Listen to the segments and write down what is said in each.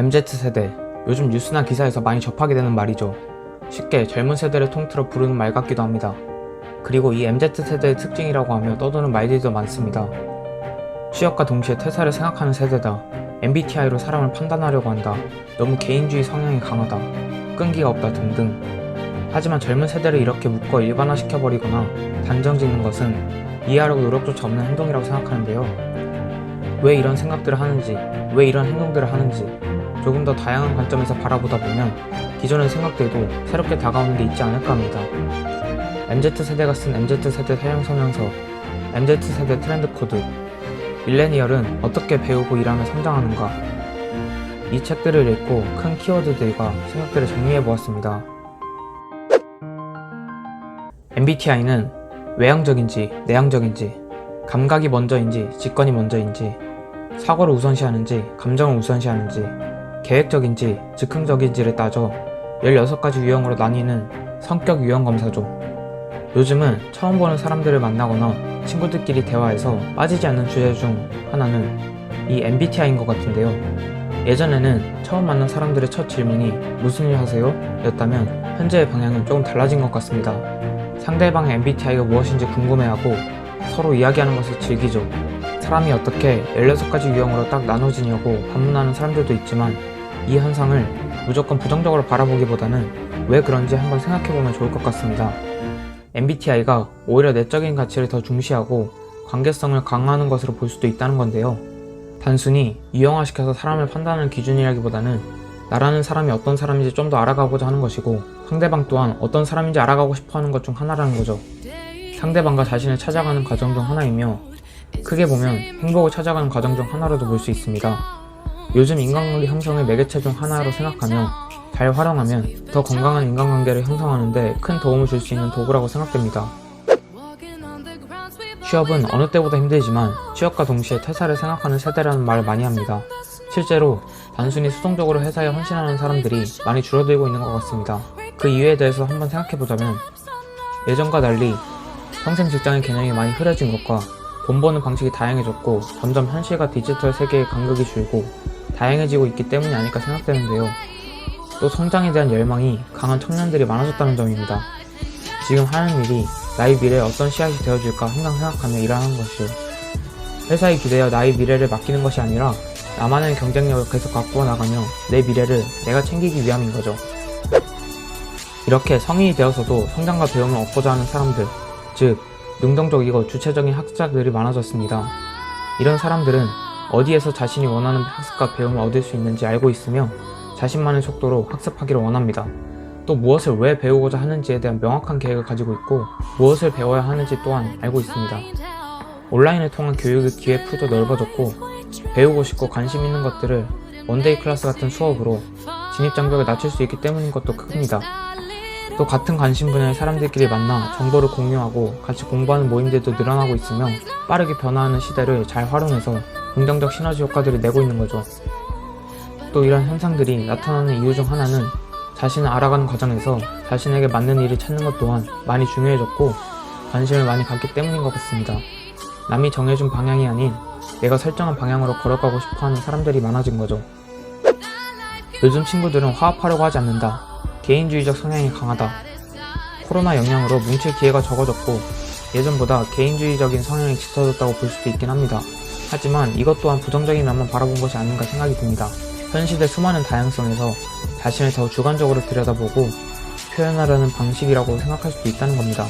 MZ세대, 요즘 뉴스나 기사에서 많이 접하게 되는 말이죠. 쉽게 젊은 세대를 통틀어 부르는 말 같기도 합니다. 그리고 이 MZ세대의 특징이라고 하며 떠도는 말들이 더 많습니다. 취업과 동시에 퇴사를 생각하는 세대다. MBTI로 사람을 판단하려고 한다. 너무 개인주의 성향이 강하다. 끈기가 없다 등등. 하지만 젊은 세대를 이렇게 묶어 일반화시켜버리거나 단정짓는 것은 이해하려고 노력조차 없는 행동이라고 생각하는데요. 왜 이런 생각들을 하는지, 왜 이런 행동들을 하는지 조금 더 다양한 관점에서 바라보다 보면 기존의 생각들도 새롭게 다가오는 게 있지 않을까 합니다. MZ세대가 쓴 MZ세대 사용 설명서, MZ세대 트렌드 코드, 밀레니얼은 어떻게 배우고 일하며 성장하는가, 이 책들을 읽고 큰 키워드들과 생각들을 정리해보았습니다. MBTI는 외향적인지 내향적인지, 감각이 먼저인지 직관이 먼저인지, 사고를 우선시하는지 감정을 우선시하는지, 계획적인지 즉흥적인지를 따져 16가지 유형으로 나뉘는 성격 유형 검사죠. 요즘은 처음 보는 사람들을 만나거나 친구들끼리 대화해서 빠지지 않는 주제 중 하나는 이 MBTI인 것 같은데요. 예전에는 처음 만난 사람들의 첫 질문이 무슨 일 하세요? 였다면 현재의 방향은 조금 달라진 것 같습니다. 상대방의 MBTI가 무엇인지 궁금해하고 서로 이야기하는 것을 즐기죠. 사람이 어떻게 16가지 유형으로 딱 나눠지냐고 반문하는 사람들도 있지만 이 현상을 무조건 부정적으로 바라보기보다는 왜 그런지 한번 생각해보면 좋을 것 같습니다. MBTI가 오히려 내적인 가치를 더 중시하고 관계성을 강화하는 것으로 볼 수도 있다는 건데요. 단순히 유형화시켜서 사람을 판단하는 기준이라기보다는 나라는 사람이 어떤 사람인지 좀 더 알아가고자 하는 것이고 상대방 또한 어떤 사람인지 알아가고 싶어하는 것 중 하나라는 거죠. 상대방과 자신을 찾아가는 과정 중 하나이며 크게 보면 행복을 찾아가는 과정 중 하나로도 볼 수 있습니다. 요즘 인간관계 형성의 매개체 중 하나로 생각하며 잘 활용하면 더 건강한 인간관계를 형성하는 데 큰 도움을 줄 수 있는 도구라고 생각됩니다. 취업은 어느 때보다 힘들지만 취업과 동시에 퇴사를 생각하는 세대라는 말을 많이 합니다. 실제로 단순히 수동적으로 회사에 헌신하는 사람들이 많이 줄어들고 있는 것 같습니다. 그 이유에 대해서 한번 생각해보자면 예전과 달리 평생 직장의 개념이 많이 흐려진 것과 돈 버는 방식이 다양해졌고 점점 현실과 디지털 세계의 간극이 줄고 다양해지고 있기 때문이 아닐까 생각되는데요. 또 성장에 대한 열망이 강한 청년들이 많아졌다는 점입니다. 지금 하는 일이 나의 미래에 어떤 씨앗이 되어줄까 항상 생각하며 일하는 것이요. 회사에 기대어 나의 미래를 맡기는 것이 아니라 나만의 경쟁력을 계속 가꾸어 나가며 내 미래를 내가 챙기기 위함인 거죠. 이렇게 성인이 되어서도 성장과 배움을 얻고자 하는 사람들, 즉 능동적이고 주체적인 학습자들이 많아졌습니다. 이런 사람들은 어디에서 자신이 원하는 학습과 배움을 얻을 수 있는지 알고 있으며 자신만의 속도로 학습하기를 원합니다. 또 무엇을 왜 배우고자 하는지에 대한 명확한 계획을 가지고 있고 무엇을 배워야 하는지 또한 알고 있습니다. 온라인을 통한 교육의 기회 풀도 넓어졌고 배우고 싶고 관심 있는 것들을 원데이 클래스 같은 수업으로 진입장벽을 낮출 수 있기 때문인 것도 큽니다. 또 같은 관심 분야의 사람들끼리 만나 정보를 공유하고 같이 공부하는 모임들도 늘어나고 있으며 빠르게 변화하는 시대를 잘 활용해서 긍정적 시너지 효과들을 내고 있는 거죠. 또 이런 현상들이 나타나는 이유 중 하나는 자신을 알아가는 과정에서 자신에게 맞는 일을 찾는 것 또한 많이 중요해졌고 관심을 많이 갖기 때문인 것 같습니다. 남이 정해준 방향이 아닌 내가 설정한 방향으로 걸어가고 싶어하는 사람들이 많아진 거죠. 요즘 친구들은 화합하려고 하지 않는다. 개인주의적 성향이 강하다. 코로나 영향으로 뭉칠 기회가 적어졌고 예전보다 개인주의적인 성향이 짙어졌다고 볼 수도 있긴 합니다. 하지만 이것 또한 부정적인 면만 바라본 것이 아닌가 생각이 듭니다. 현 시대 수많은 다양성에서 자신을 더 주관적으로 들여다보고 표현하려는 방식이라고 생각할 수도 있다는 겁니다.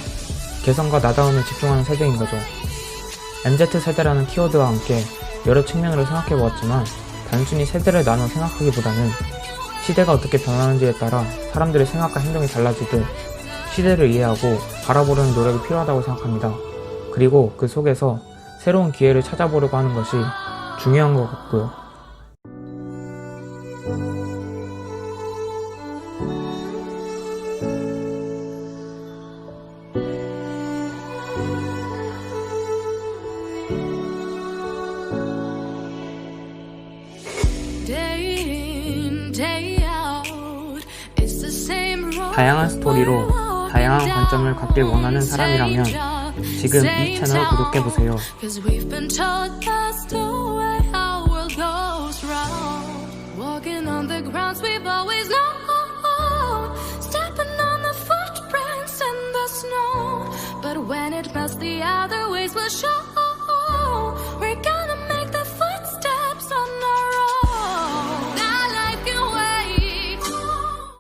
개성과 나다움에 집중하는 세대인 거죠. MZ세대라는 키워드와 함께 여러 측면으로 생각해보았지만 단순히 세대를 나눠 생각하기보다는 시대가 어떻게 변하는지에 따라 사람들의 생각과 행동이 달라지듯 시대를 이해하고 바라보려는 노력이 필요하다고 생각합니다. 그리고 그 속에서 새로운 기회를 찾아보려고 하는 것이 중요한 것 같고요. 다양한 스토리로 다양한 관점을 갖길 원하는 사람이라면 지금 이 채널 구독해보세요. Walking on the as the other ways will show